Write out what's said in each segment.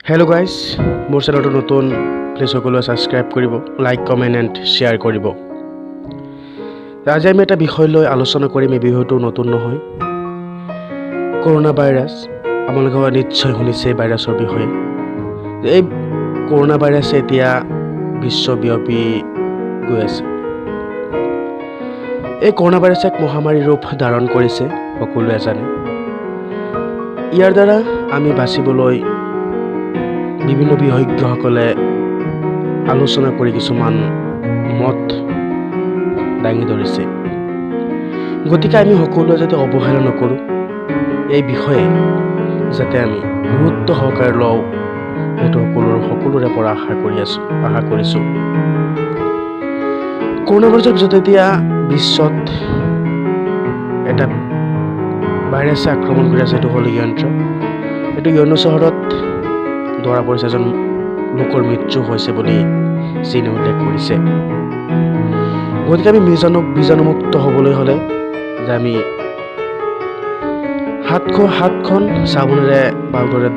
Hello' guys, মোৰ চেনেলটো নতুন, প্লিজ সকলোৱে ছাবস্ক্ৰাইব কৰিব, লাইক কমেণ্ট এণ্ড শ্বেয়াৰ কৰিব। আজি আমি এটা বিষয় লৈ আলোচনা কৰিম। এই বিষয়টো নতুন নহয়, কৰোণা ভাইৰাছ। আপোনালোকে নিশ্চয় শুনিছে এই ভাইৰাছৰ বিষয়ে। এই কৰোণা ভাইৰাছে এতিয়া বিশ্বব্যাপী গৈ আছে। এই কৰোণা ভাইৰাছে এক মহামাৰী ৰূপ ধাৰণ কৰিছে, সকলোৱে জানে। ইয়াৰ দ্বাৰা আমি বাচিবলৈ বিভিন্ন বিশেষজ্ঞসকলে আলোচনা কৰি কিছুমান মত দাঙি ধৰিছে। গতিকে আমি সকলোৱে যাতে অৱহেলা নকৰোঁ, এই বিষয়ে যাতে আমি গুৰুত্ব সহকাৰে লওঁ, সেইটো সকলোৰে পৰা আশা কৰিছোঁ। কৰোণা ভাইৰাছৰ পিছত এতিয়া বিশ্বত এটা ভাইৰাছে আক্ৰমণ কৰি আছে, সেইটো হ'ল য়ন্ত্ৰ। এইটো য়ন চহৰত ধৰা পৰিছে, এজন লোকৰ মৃত্যু হৈছে বুলি চীনে উল্লেখ কৰিছে। গতিকে আমি বীজাণুমুক্ত হ'বলৈ হ'লে যে আমি হাতখন চাবোনেৰে ভালদৰে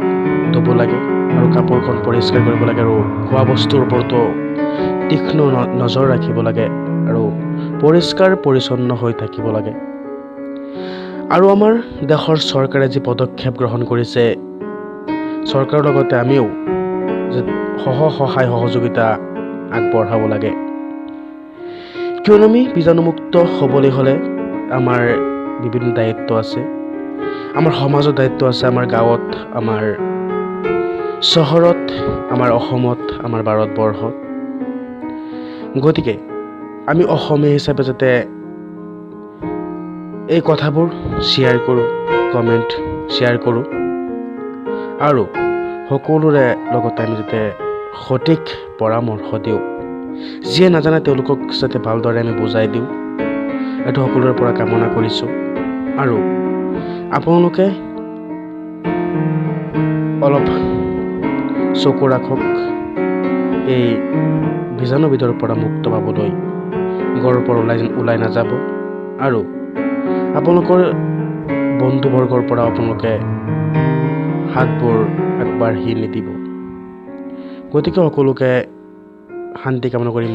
ধুব লাগে আৰু কাপোৰখন পৰিষ্কাৰ কৰিব লাগে আৰু খোৱা বস্তুৰ ওপৰতো তীক্ষ্ণ নজৰ ৰাখিব লাগে আৰু পৰিষ্কাৰ পৰিচ্ছন্ন হৈ থাকিব লাগে। আৰু আমাৰ দেশৰ চৰকাৰে যি পদক্ষেপ গ্ৰহণ কৰিছে, চৰকাৰৰ লগতে আমিও যে সহায় সহযোগিতা আগবঢ়াব লাগে। কিয়নো আমি বীজাণুমুক্ত হ'বলৈ হ'লে আমাৰ বিভিন্ন দায়িত্ব আছে, আমাৰ সমাজৰ দায়িত্ব আছে, আমাৰ গাঁৱত, আমাৰ চহৰত, আমাৰ অসমত, আমাৰ ভাৰতবৰ্ষত। গতিকে আমি অসমীয়া হিচাপে যাতে এই কথাবোৰ শ্বেয়াৰ কৰোঁ, কমেণ্ট শ্বেয়াৰ কৰোঁ আৰু সকলোৰে লগতে আমি যাতে সঠিক পৰামৰ্শ দিওঁ। যিয়ে নাজানে তেওঁলোকক যাতে ভালদৰে আমি বুজাই দিওঁ, এইটো সকলোৰে পৰা কামনা কৰিছোঁ। আৰু আপোনালোকে অলপ চকু ৰাখক, এই বীজাণুবিধৰ পৰা মুক্ত পাবলৈ ঘৰৰ পৰা ওলাই নাযাব আৰু আপোনালোকৰ বন্ধুবৰ্গৰ পৰা আপোনালোকে হাতবোৰ আগবাঢ়ি নিদিব। গতিকে সকলোকে শান্তি কামনা কৰিম।